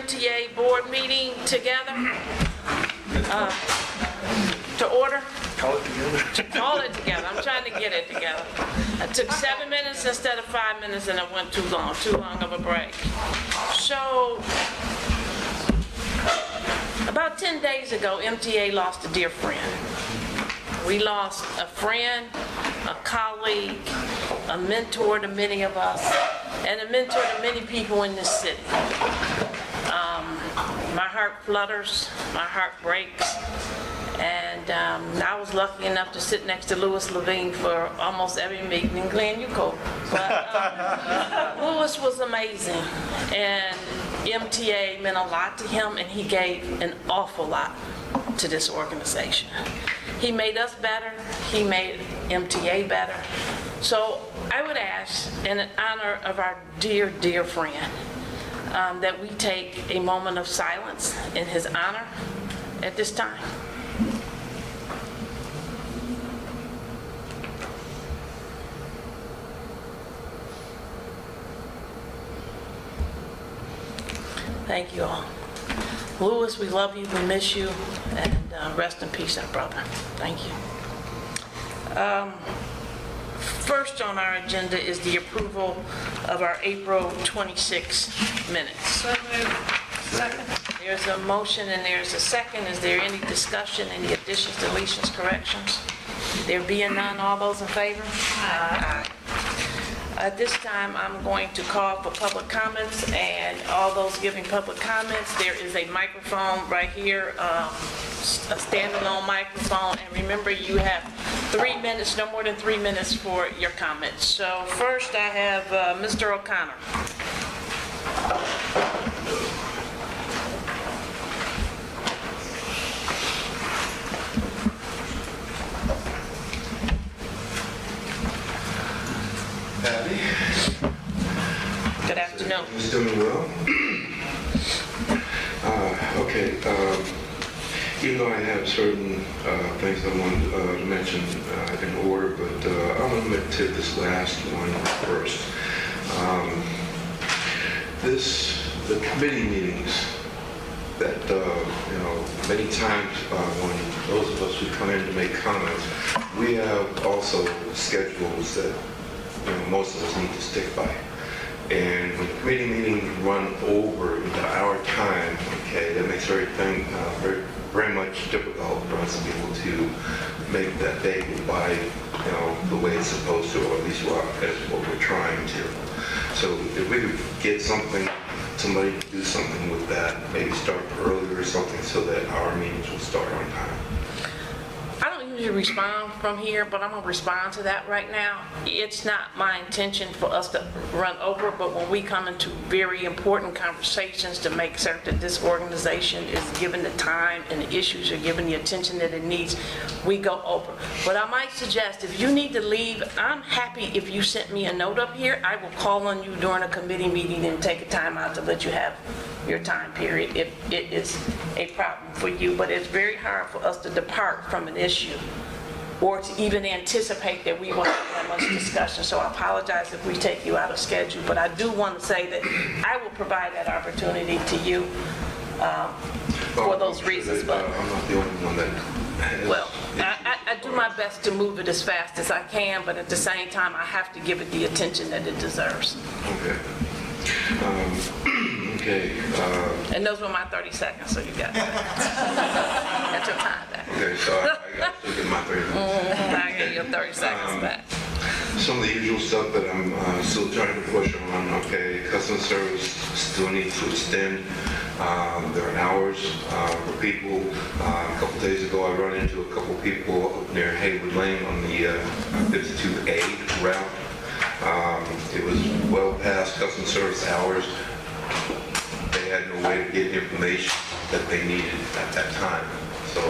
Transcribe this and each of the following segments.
MTA board meeting together to order. Call it together. To call it together. I'm trying to get it together. It took 7 minutes instead of 5 minutes, and it went too long of a break. So, about 10 days ago, MTA lost a dear friend. We lost a friend, a colleague, a mentor to many of us, and a mentor to many people in this city. My heart flutters, my heart breaks, and I was lucky enough to sit next to Louis Levine for almost every meeting, and Glenn, you cool. But Louis was amazing, and MTA meant a lot to him, and he gave an awful lot to this organization. He made us better, he made MTA better. So I would ask, in honor of our dear, dear friend, that we take a moment of silence in his honor at this time. Thank you all. Louis, we love you, we miss you, and rest in peace, our brother. Thank you. First on our agenda is the approval of our April 26 minutes. Second. There's a motion and there's a second. Is there any discussion, any additions, deletions, corrections? There being none, all those in favor? Aye. At this time, I'm going to call for public comments, and all those giving public comments, there is a microphone right here, a standalone microphone, and remember, you have 3 minutes, no more than 3 minutes for your comments. So first, I have Mr. O'Connor. Patty? Good afternoon. Who's doing well? Okay. Even though I have certain things I want to mention in order, but I'm going to take this last one first. The committee meetings that, many times when those of us who come in to make comments, we have also schedules that most of us need to stick by. And when committee meetings run over into our time, okay, that makes everything very much difficult for us to be able to make that day go by, the way it's supposed to, or at least that's what we're trying to. So if we could get somebody to do something with that, maybe start earlier or something so that our meetings will start on time. I don't usually respond from here, but I'm going to respond to that right now. It's not my intention for us to run over, but when we come into very important conversations to make certain that this organization is given the time and the issues are given the attention that it needs, we go over. But I might suggest if you need to leave, I'm happy if you sent me a note up here. I will call on you during a committee meeting and take a time out to let you have your time period if it is a problem for you. But it's very hard for us to depart from an issue or to even anticipate that we won't have that much discussion. So I apologize if we take you out of schedule, but I do want to say that I will provide that opportunity to you for those reasons. But I'm not the only one that has. Well, I do my best to move it as fast as I can, but at the same time, I have to give it the attention that it deserves. Okay. Okay. And those were my 30 seconds, so you got that. Got your time back. Okay, so I got to get my 30 minutes. I got your 30 seconds back. Some of the usual stuff that I'm still trying to push on. Okay, customer service still needs to extend their hours for people. A couple days ago, I run into a couple people up near Haywood Lane on the 52A route. It was well past customer service hours. They had no way to get information that they needed at that time. So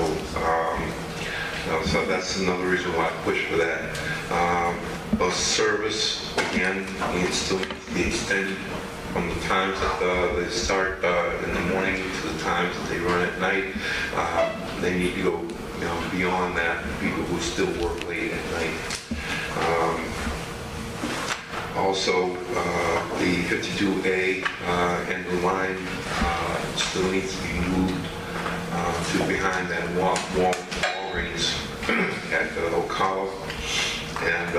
that's another reason why I push for that. Bus service, again, needs to be extended from the times that they start in the morning to the times that they run at night. They need to go beyond that, people who still work late at night. Also, the 52A end of the line still needs to be moved to behind that Walgreens at Ocala. And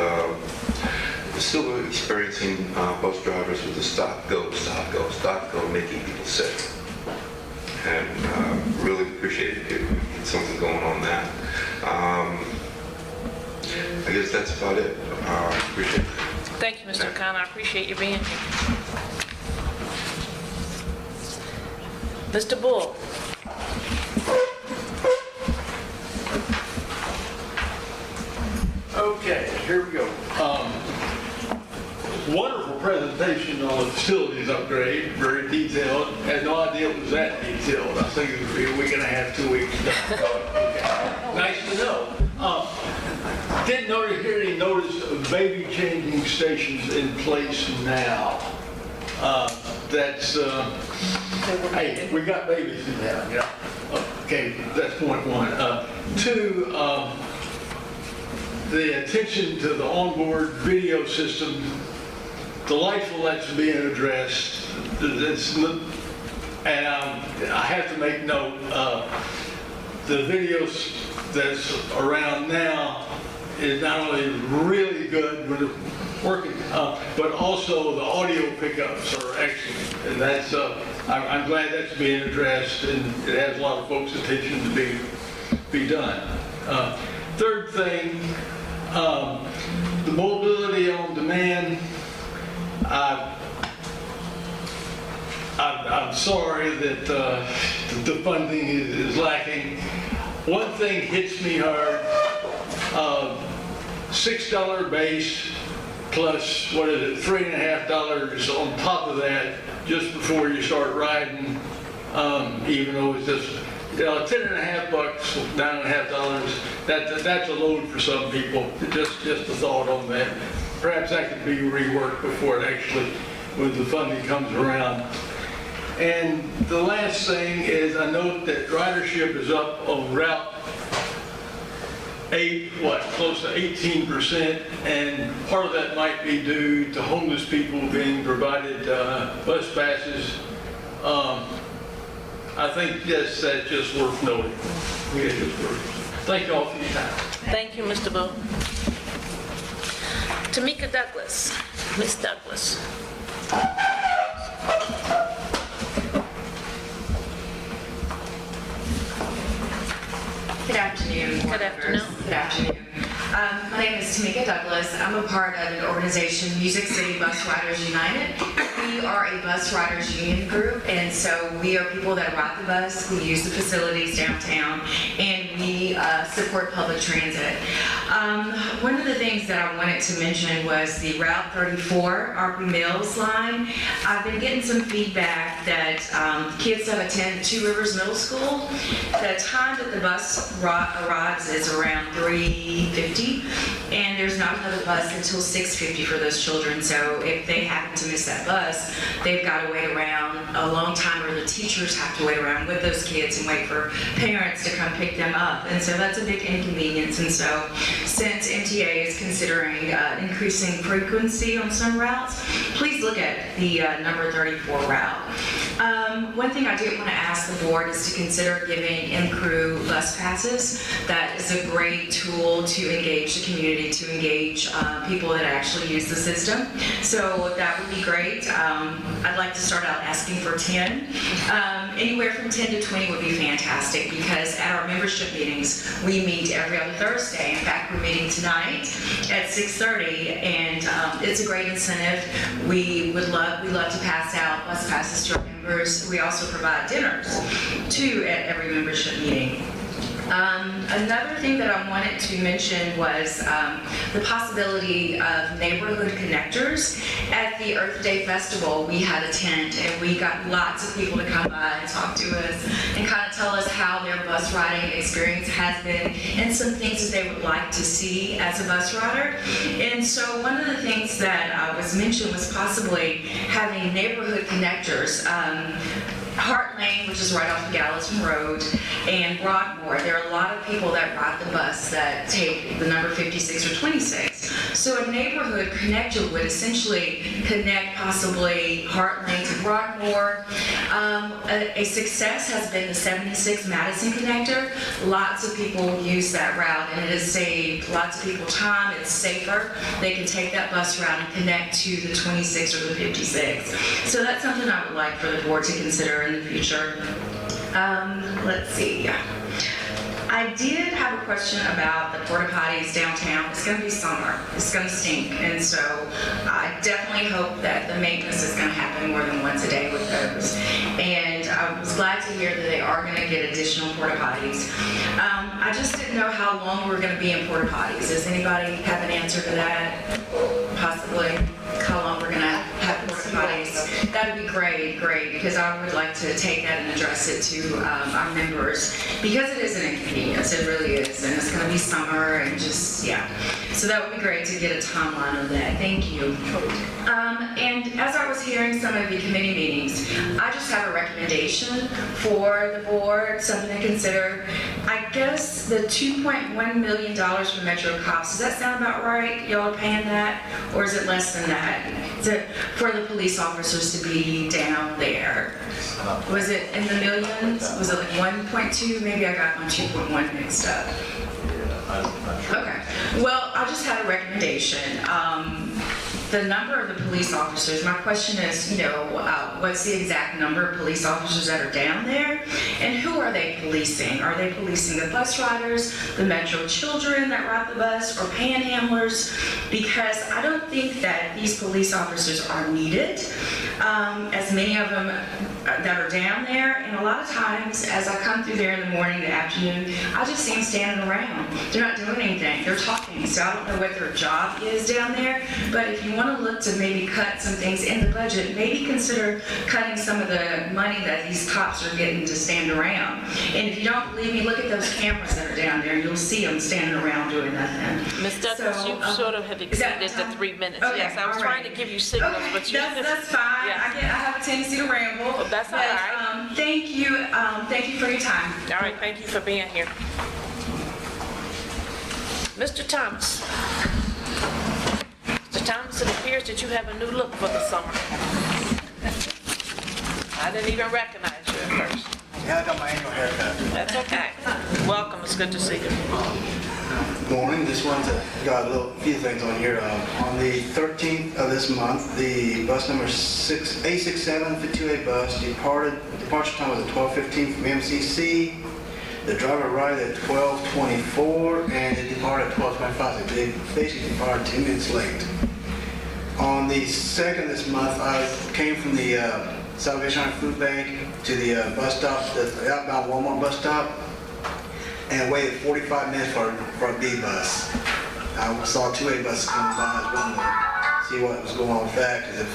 we're still experiencing bus drivers with the stop, go, making people sick. And really appreciate it if we get something going on that. I guess that's about it. Appreciate it. Thank you, Mr. O'Connor. I appreciate you being here. Mr. Bull. Okay, here we go. Wonderful presentation on the facilities upgrade, very detailed. Had no idea it was that detailed. I think it would be a week and a half, 2 weeks. Okay. Nice to know. Didn't hear any notice of baby changing stations in place now. Hey, we got babies in town, yeah. Okay, that's point one. Two, the attention to the onboard video system, delightful that's being addressed. And I have to make note, the videos that's around now is not only really good when it's working, but also the audio pickups are excellent. And that's, I'm glad that's being addressed, and it has a lot of folks' attention to be done. Third thing, the mobility on demand. I'm sorry that the funding is lacking. One thing hits me hard, $6 base plus, what is it, $3.50 on top of that just before you start riding, even though it's just, $10.50, $9.50, that's a load for some people. Just a thought on that. Perhaps that could be reworked before it actually, when the funding comes around. And the last thing is, I note that ridership is up on Route 8, close to 18%, and part of that might be due to homeless people being provided bus passes. I think, yes, that's just worth noting. Thank you all for your time. Thank you, Mr. Bull. Tamika Douglas. Miss Douglas. Good afternoon. Good afternoon. Good afternoon. My name is Tamika Douglas. I'm a part of an organization, Music City Bus Riders United. We are a bus riders union group, and so we are people that ride the bus, we use the facilities downtown, and we support public transit. One of the things that I wanted to mention was the Route 34 Arby Mills line. I've been getting some feedback that kids that attend Two Rivers Middle School, the time that the bus arrives is around 3:50, and there's not another bus until 6:50 for those children. So if they happen to miss that bus, they've got to wait around a long time, or the teachers have to wait around with those kids and wait for parents to come pick them up. And so that's a big inconvenience. And so since MTA is considering increasing frequency on some routes, please look at the number 34 route. One thing I did want to ask the board is to consider giving M-Crew bus passes. That is a great tool to engage the community, to engage people that actually use the system. So that would be great. I'd like to start out asking for 10. Anywhere from 10 to 20 would be fantastic, because at our membership meetings, we meet every other Thursday. In fact, we're meeting tonight at 6:30, and it's a great incentive. We love to pass out bus passes to our members. We also provide dinners too at every membership meeting. Another thing that I wanted to mention was the possibility of neighborhood connectors. At the Earth Day Festival, we had a tent, and we got lots of people to come by and talk to us and kind of tell us how their bus riding experience has been and some things that they would like to see as a bus rider. And so one of the things that was mentioned was possibly having neighborhood connectors. Hart Lane, which is right off of Gallatin Road, and Broadmoor. There are a lot of people that ride the bus that take the number 56 or 26. So a neighborhood connector would essentially connect possibly Hart Lane to Broadmoor. A success has been the 76 Madison connector. Lots of people use that route, and it has saved lots of people time. It's safer. They can take that bus route and connect to the 26 or the 56. So that's something I would like for the board to consider in the future. Let's see. I did have a question about the porta potties downtown. It's going to be summer. It's going to stink. And so I definitely hope that the maintenance is going to happen more than once a day with those. And I was glad to hear that they are going to get additional porta potties. I just didn't know how long we're going to be in porta potties. Does anybody have an answer to that? Possibly. How long we're going to have porta potties? That would be great, because I would like to take that and address it to our members, because it is an inconvenience. It really is, and it's going to be summer and just, yeah. So that would be great to get a timeline of that. Thank you. And as I was hearing some of the committee meetings, I just have a recommendation for the board, something to consider. I guess the $2.1 million for Metro Cops, does that sound about right? Y'all are paying that? Or is it less than that? Is it for the police officers to be down there? Was it in the millions? Was it like 1.2? Maybe I got my 2.1 mixed up. Okay. Well, I just had a recommendation. The number of the police officers, my question is, what's the exact number of police officers that are down there? And who are they policing? Are they policing the bus riders, the Metro children that ride the bus, or panhandlers? Because I don't think that these police officers are needed, as many of them that are down there. And a lot of times, as I come through there in the morning, the afternoon, I just see them standing around. They're not doing anything. They're talking. So I don't know what their job is down there. But if you want to look to maybe cut some things in the budget, maybe consider cutting some of the money that these cops are getting to stand around. And if you don't believe me, look at those cameras that are down there, and you'll see them standing around doing nothing. Ms. Douglas, So, you sort of have exceeded the 3 minutes. Okay, Yes, I was all trying right. to give you signals, Okay, but you... that's fine. Yeah. I have a tendency to ramble. Well, that's all But, right. Thank you for your time. All right, thank you for being here. Mr. Thomas. Mr. Thomas, it appears that you have a new look for the summer. I didn't even recognize you at first. Yeah, I got my annual haircut. That's okay. Welcome, it's good to see you. Good morning. Just wanted to got a few things on here. On the 13th of this month, the bus number 867 52A bus departure time was at 12:15 from MCC. The driver arrived at 12:24 and it departed at 12:25. So they basically departed 10 minutes late. On the 2nd of this month, I came from the Salvation Army Food Bank to the bus stop, the outbound Walmart bus stop, and waited 45 minutes for a B bus. I saw 2 A buses coming by. I was wanting to see what was going on with that, because if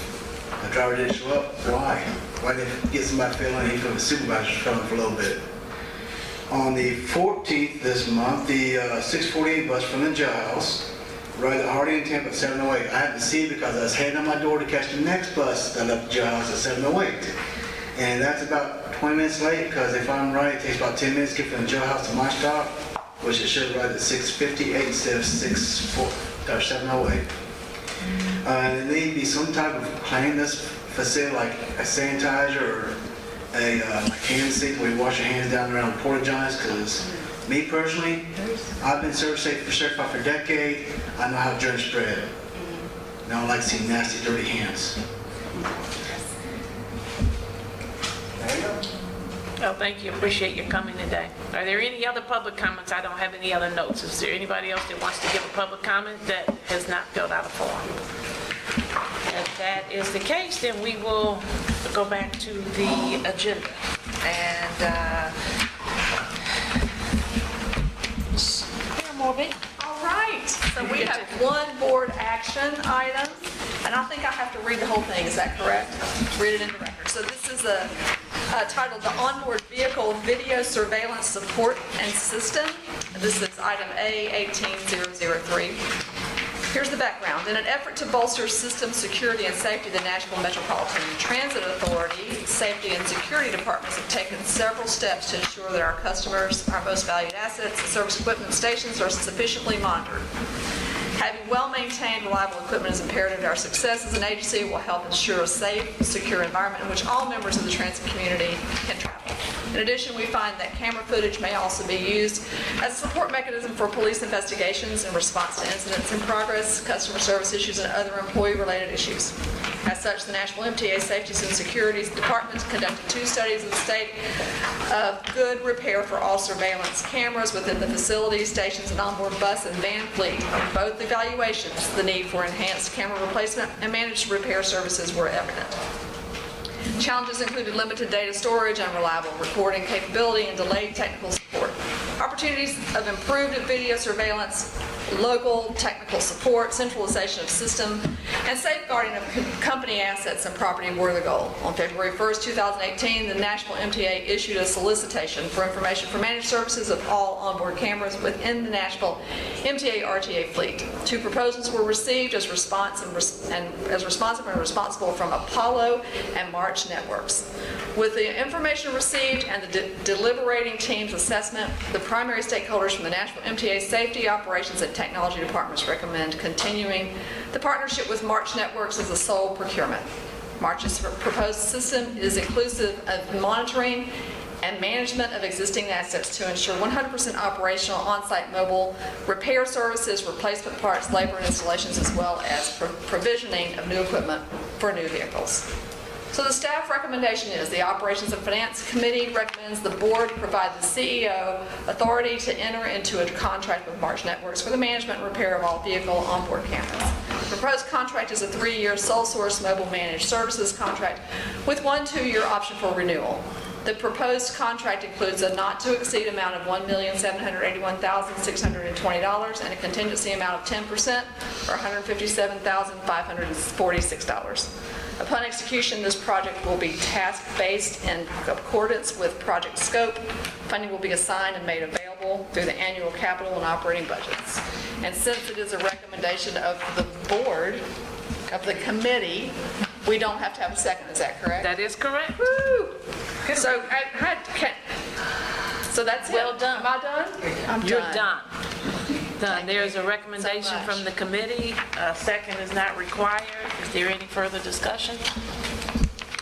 the driver didn't show up, why? Why didn't they get somebody fill in? He from the supervisor coming for a little bit. On the 14th this month, the 648 bus from the jailhouse arrived at Harding and Tampa at 7:08. I had to see it because I was heading on my door to catch the next bus that left the jailhouse at 7:08. And that's about 20 minutes late, because if I'm right, it takes about 10 minutes to get from the jailhouse to my stop, which it should arrive at 6:58 instead of 7:08. There need to be some type of cleanliness facility, like a sanitizer or a hand sink where you wash your hands down around porta johns, because me personally, I've been certified for a decade. I know how germs spread. And I don't like to see nasty, dirty hands. Oh, thank you, appreciate your coming today. Are there any other public comments? I don't have any other notes. Is there anybody else that wants to give a public comment that has not filled out a form? If that is the case, then we will go back to the agenda. And, Mayor Morby. All right, so we have one board action item, and I think I have to read the whole thing, is that correct? Read it in the record. So this is titled the Onboard Vehicle Video Surveillance Support and System. This is item A 18003. Here's the background. In an effort to bolster system security and safety, the Nashville Metropolitan Transit Authority Safety and Security Departments have taken several steps to ensure that our customers, our most valued assets, service equipment stations are sufficiently monitored. Having well-maintained, reliable equipment is imperative to our success as an agency. Will help ensure a safe, secure environment in which all members of the transit community can travel. In addition, we find that camera footage may also be used as a support mechanism for police investigations in response to incidents in progress, customer service issues, and other employee-related issues. As such, the Nashville MTA Safety and Security Department conducted 2 studies of the state of good repair for all surveillance cameras within the facility, stations, and onboard bus and van fleet. In both evaluations, the need for enhanced camera replacement and managed repair services were evident. Challenges included limited data storage, unreliable recording capability, and delayed technical support. Opportunities of improved video surveillance, local technical support, centralization of system, and safeguarding of company assets and property were the goal. On February 1st, 2018, the Nashville MTA issued a solicitation for information for managed services of all onboard cameras within the Nashville MTA RTA fleet. 2 proposals were received as responsive and responsible from Apollo and March Networks. With the information received and the deliberating team's assessment, the primary stakeholders from the Nashville MTA Safety, Operations, and Technology Departments recommend continuing the partnership with March Networks as a sole procurement. March's proposed system is inclusive of monitoring and management of existing assets to ensure 100% operational on-site mobile repair services, replacement parts, labor, and installations, as well as provisioning of new equipment for new vehicles. So the staff recommendation is the Operations and Finance Committee recommends the board provide the CEO authority to enter into a contract with March Networks for the management and repair of all vehicle onboard cameras. The proposed contract is a 3-year sole source mobile managed services contract with 1 2-year option for renewal. The proposed contract includes a not-to-exceed amount of $1,781,620 and a contingency amount of 10% or $157,546. Upon execution, this project will be task-based in accordance with project scope. Funding will be assigned and made available through the annual capital and operating budgets. And since it is a recommendation of the board, of the committee, we don't have to have a second, is that correct? That is correct. Woo! So, so that's Well it. done. Am I done? I'm You're done. done. Done. There is a so recommendation much. from the committee. A second is not required. Is there any further discussion?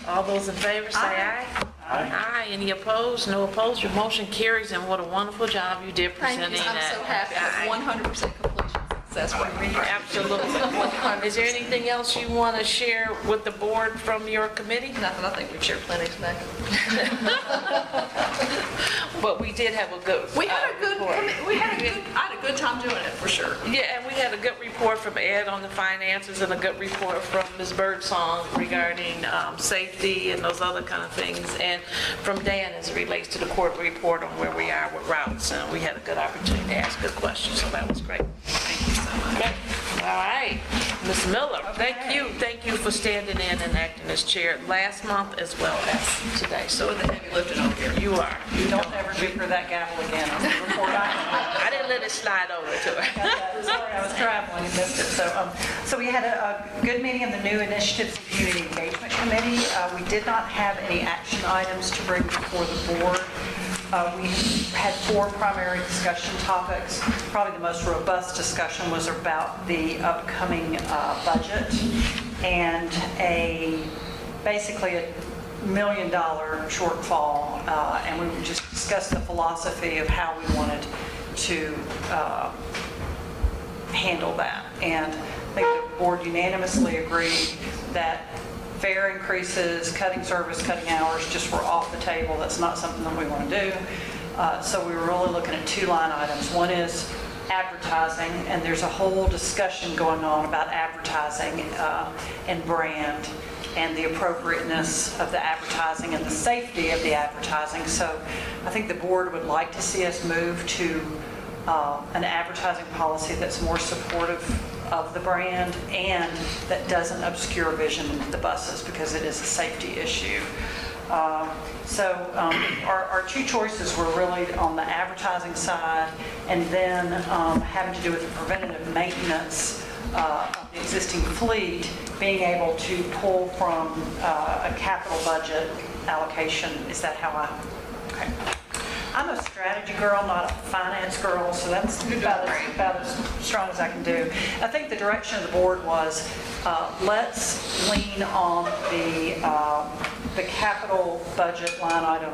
All those in favor say aye. Aye. Any opposed? No opposed. Your motion carries, and what a wonderful job you did Thank presenting you. I'm that. so happy with 100% completion success rate. Absolutely. Is there anything else you want to share with the board from your committee? Nothing, I think we've shared plenty today. But we did have a good We had a good, report. I had a good time doing it, for sure. Yeah, and we had a good report from Ed on the finances and a good report from Ms. Birdsong regarding safety and those other kind of things. And from Dan as it relates to the court report on where we are with routes. And we had a good opportunity to ask good questions, so that was great. Thank you so much. Okay. All right, Ms. Miller, thank you for standing in and acting as chair last month as well as today. So With the heavy lifting over here. you are. Don't ever give her that gavel again on the report. I didn't let it slide over to her. Sorry, I was traveling and missed it. So we had a good meeting of the new Initiatives and Community Engagement Committee. We did not have any action items to bring before the board. We had 4 primary discussion topics. Probably the most robust discussion was about the upcoming budget and basically a $1 million shortfall, and we just discussed the philosophy of how we wanted to handle that. And I think the board unanimously agreed that fare increases, cutting service, cutting hours just were off the table. That's not something that we want to do. So we were really looking at 2 line items. One is advertising, and there's a whole discussion going on about advertising and brand and the appropriateness of the advertising and the safety of the advertising. So I think the board would like to see us move to an advertising policy that's more supportive of the brand and that doesn't obscure vision into the buses, because it is a safety issue. Our 2 choices were really on the advertising side, and then having to do with the preventative maintenance the existing fleet, being able to pull from a capital budget allocation. Is that how okay. I'm a strategy girl, not a finance girl, so that's about as strong as I can do. I think the direction of the board was, let's lean on the capital budget line item,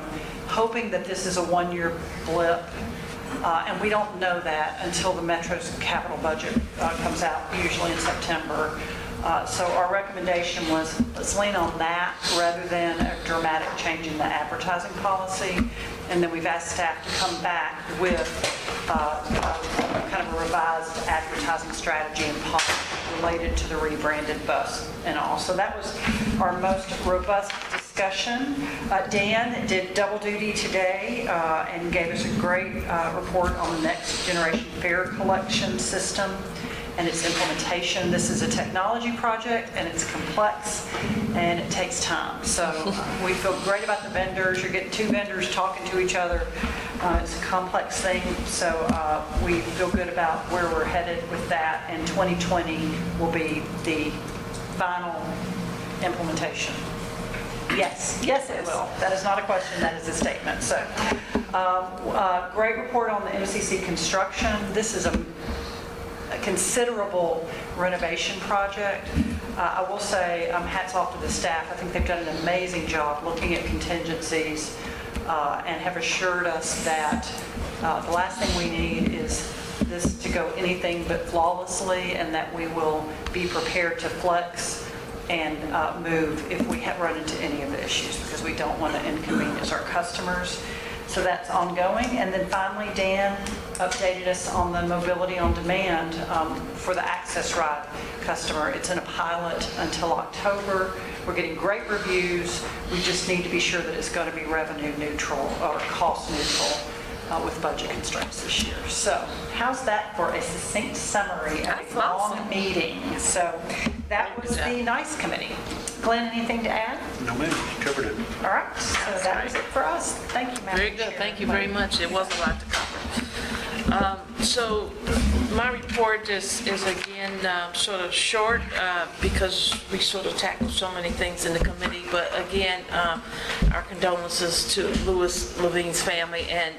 hoping that this is a one-year blip. And we don't know that until the Metro's capital budget comes out, usually in September. So our recommendation was, let's lean on that rather than a dramatic change in the advertising policy. And then we've asked staff to come back with kind of a revised advertising strategy and policy related to the rebranded bus and all. So that was our most robust discussion. Dan did double duty today and gave us a great report on the next generation fare collection system and its implementation. This is a technology project and it's complex and it takes time. So we feel great about the vendors. You're getting two vendors talking to each other. It's a complex thing. So we feel good about where we're headed with that, and 2020 will be the final implementation. Yes, yes it will. That is not a question, that is a statement. So great report on the MCC construction. This is a considerable renovation project. I will say hats off to the staff. I think they've done an amazing job looking at contingencies and have assured us that the last thing we need is this to go anything but flawlessly, and that we will be prepared to flex and move if we have run into any of the issues, because we don't want to inconvenience our customers. So that's ongoing. And then finally, Dan updated us on the mobility on demand for the Access Ride customer. It's in a pilot until October. We're getting great reviews. We just need to be sure that it's going to be revenue neutral or cost neutral with budget constraints this year. So how's that for a succinct summary of That's a long awesome. meeting? So that was the NICE committee. Glenn, anything to add? No, ma'am, you covered it. All right, so that was it for us. Thank you, Madam Very good, Chair. thank you very much. It was a lot to cover. So my report is again sort of short because we sort of tackled so many things in the committee. But again, our condolences to Louis Levine's family, and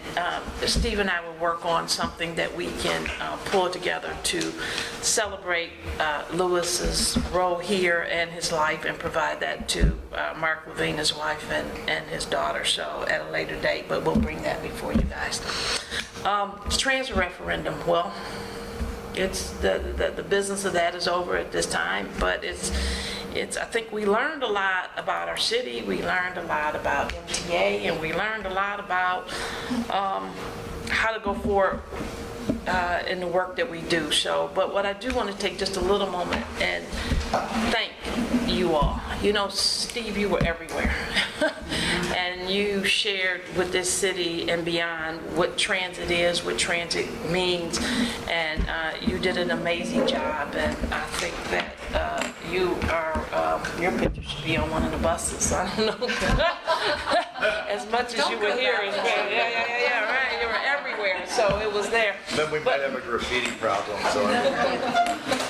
Steve and I will work on something that we can pull together to celebrate Louis's role here and his life, and provide that to Mark Levine, his wife, and his daughter. So at a later date, but we'll bring that before you guys. Transit referendum, well, it's the business of that is over at this time, but it's I think we learned a lot about our city, we learned a lot about MTA, and we learned a lot about how to go forward in the work that we do. So, but what I do want to take just a little moment and thank you all. You know, Steve, you were everywhere. And you shared with this city and beyond what transit is, what transit means, and you did an amazing job. And I think that you are, your picture should be on one of the buses. I don't know. As much as you were here as well. Yeah, right. You were everywhere, so it was there. Then we might have a graffiti problem, so.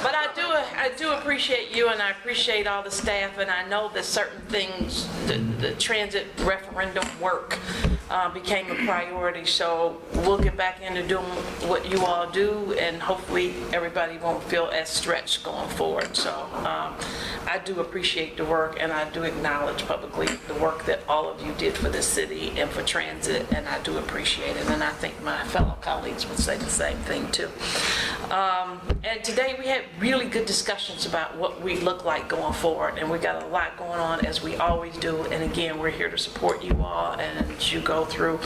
But I do appreciate you, and I appreciate all the staff, and I know that certain things, the transit referendum work became a priority, so we'll get back into doing what you all do, and hopefully everybody won't feel as stretched going forward. So I do appreciate the work, and I do acknowledge publicly the work that all of you did for this city and for transit, and I do appreciate it, and I think my fellow colleagues would say the same thing too. And today we had really good discussions about what we look like going forward, and we got a lot going on, as we always do. And again, we're here to support you all, and as you go through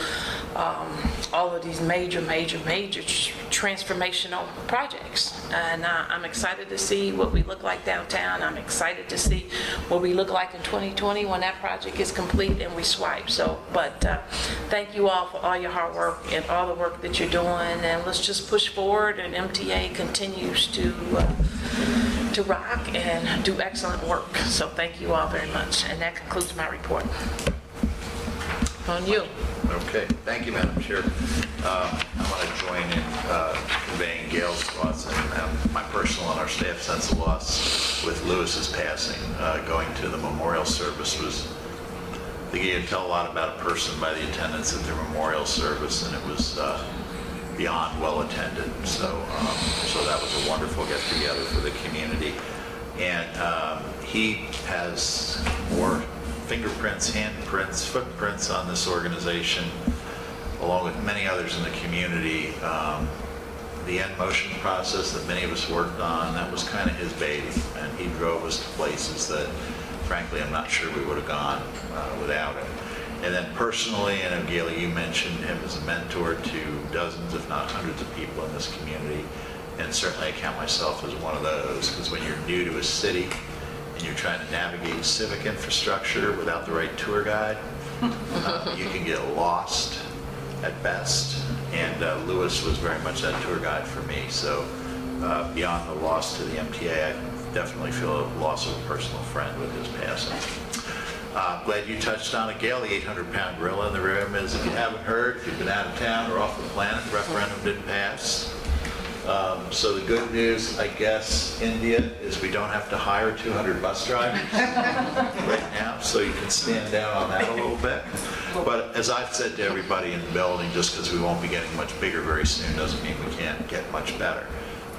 all of these major transformational projects. And I'm excited to see what we look like downtown. I'm excited to see what we look like in 2020 when that project is complete and we swipe. So, but thank you all for all your hard work and all the work that you're doing, and let's just push forward, and MTA continues to rock and do excellent work. So thank you all very much, and that concludes my report. On you. Okay, thank you, Madam Chair. I want to join in conveying Gail's thoughts and my personal and our staff sense of loss with Lewis's passing. Going to the memorial service was, I think you can tell a lot about a person by the attendance at their memorial service, and it was beyond well attended. So that was a wonderful get together for the community. And he has more fingerprints, handprints, footprints on this organization, along with many others in the community. The end motion process that many of us worked on, that was kind of his baby, and he drove us to places that, frankly, I'm not sure we would have gone without him. And then personally, and Gail, you mentioned him as a mentor to dozens, if not hundreds of people in this community, and certainly I count myself as one of those, because when you're new to a city and you're trying to navigate civic infrastructure without the right tour guide, you can get lost at best. And Lewis was very much that tour guide for me. So beyond the loss to the MTA, I definitely feel a loss of a personal friend with his passing. Glad you touched on it, Gail. The 800-pound gorilla in the room is, if you haven't heard, if you've been out of town or off the planet, the referendum didn't pass. So the good news, I guess, India, is we don't have to hire 200 bus drivers right now, so you can stand down on that a little bit. But as I've said to everybody in the building, just because we won't be getting much bigger very soon doesn't mean we can't get much better.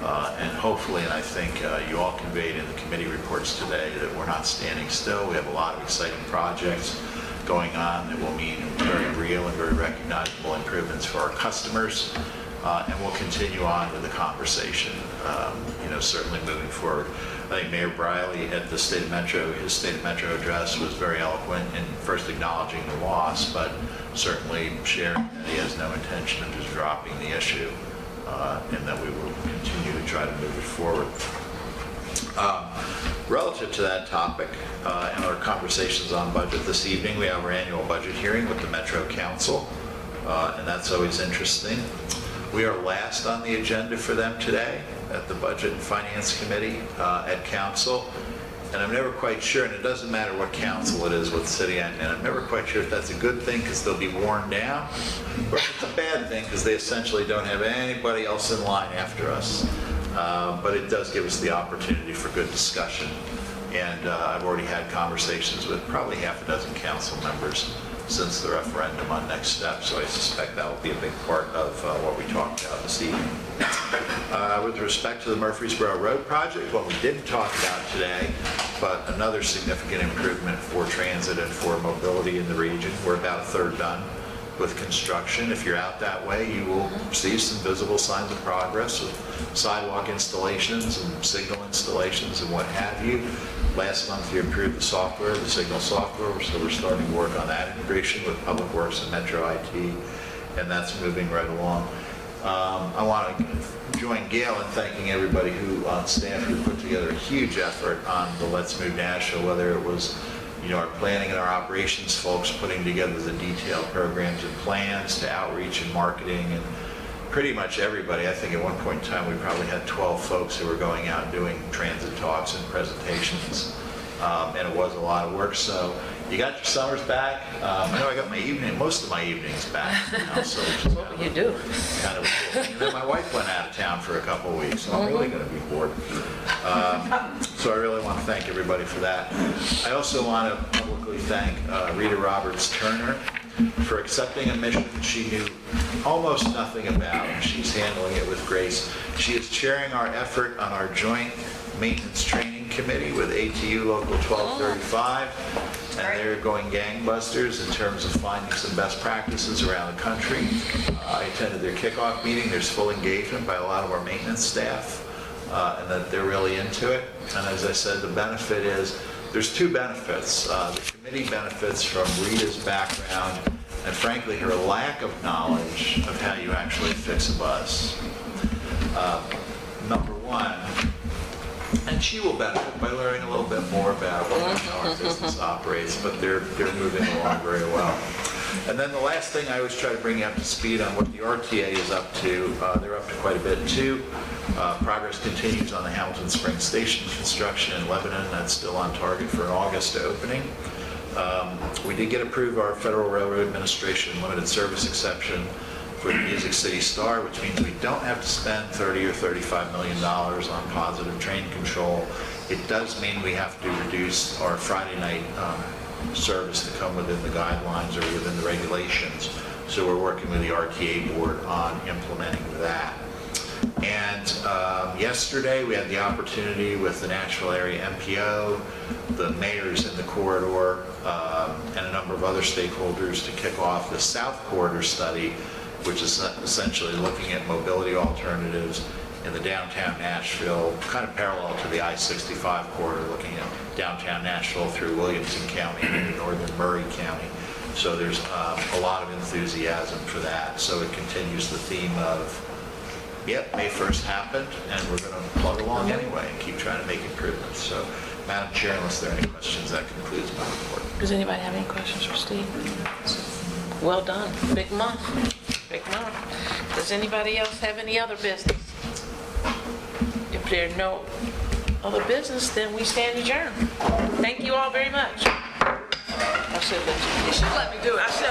And hopefully, and I think you all conveyed in the committee reports today, that we're not standing still. We have a lot of exciting projects going on that will mean very real and very recognizable improvements for our customers. And we'll continue on with the conversation, certainly moving forward. I think Mayor Briley at the State of Metro, his State of Metro address was very eloquent in first acknowledging the loss, but certainly sharing that he has no intention of just dropping the issue, and that we will continue to try to move it forward. Relative to that topic and our conversations on budget this evening, we have our annual budget hearing with the Metro Council, and that's always interesting. We are last on the agenda for them today at the Budget and Finance Committee at Council. And I'm never quite sure, and it doesn't matter what council it is, what city I'm in, I'm never quite sure if that's a good thing because they'll be worn down, or if it's a bad thing because they essentially don't have anybody else in line after us. But it does give us the opportunity for good discussion. And I've already had conversations with probably half a dozen council members since the referendum on next steps, so I suspect that will be a big part of what we talked about this evening. With respect to the Murfreesboro Road project, what we didn't talk about today, but another significant improvement for transit and for mobility in the region. We're about a third done with construction. If you're out that way, you will see some visible signs of progress with sidewalk installations and signal installations and what have you. Last month, you approved the software, the signal software, so we're starting to work on that integration with Public Works and Metro IT, and that's moving right along. I want to join Gail in thanking everybody who on staff who put together a huge effort on the Let's Move Nashville, whether it was our planning and our operations folks putting together the detailed programs and plans to outreach and marketing, and pretty much everybody. I think at one point in time we probably had 12 folks who were going out and doing transit talks and presentations, and it was a lot of work. So you got your summers back. I know I got most of my evenings back now, so What will you do? kind of cool. And then my wife went out of town for a couple of weeks, so I'm really going to be bored. So I really want to thank everybody for that. I also want to publicly thank Rita Roberts-Turner for accepting a mission she knew almost nothing about, and she's handling it with grace. She is chairing our effort on our joint maintenance training committee with ATU Local 1235, and they're going gangbusters in terms of finding some best practices around the country. I attended their kickoff meeting. There's full engagement by a lot of our maintenance staff, and that they're really into it. And as I said, the benefit is, there's two benefits. The committee benefits from Rita's background and frankly her lack of knowledge of how you actually fix a bus. Number one, and she will benefit by learning a little bit more about how our business operates, but they're moving along very well. And then the last thing, I always try to bring you up to speed on what the RTA is up to. They're up to quite a bit too. Progress continues on the Hamilton Springs Station construction in Lebanon. That's still on target for an August opening. We did get approved our Federal Railroad Administration limited service exception for the Music City Star, which means we don't have to spend $30 or $35 million on positive train control. It does mean we have to reduce our Friday night service to come within the guidelines or within the regulations. So we're working with the RTA board on implementing that. And yesterday, we had the opportunity with the Nashville Area MPO, the mayors in the corridor, and a number of other stakeholders to kick off the South Corridor study, which is essentially looking at mobility alternatives in the downtown Nashville, kind of parallel to the I-65 corridor, looking at downtown Nashville through Williamson County and into northern Murray County. So there's a lot of enthusiasm for that. So it continues the theme of, yep, May 1st happened, and we're going to plug along anyway and keep trying to make improvements. So, Madam Chair, unless there are any questions, that concludes my report. Does anybody have any questions for Steve? Well done. Big month. Big month. Does anybody else have any other business? If there are no other business, then we stand adjourned. Thank you all very much. I should let you. You should let me do it. I should.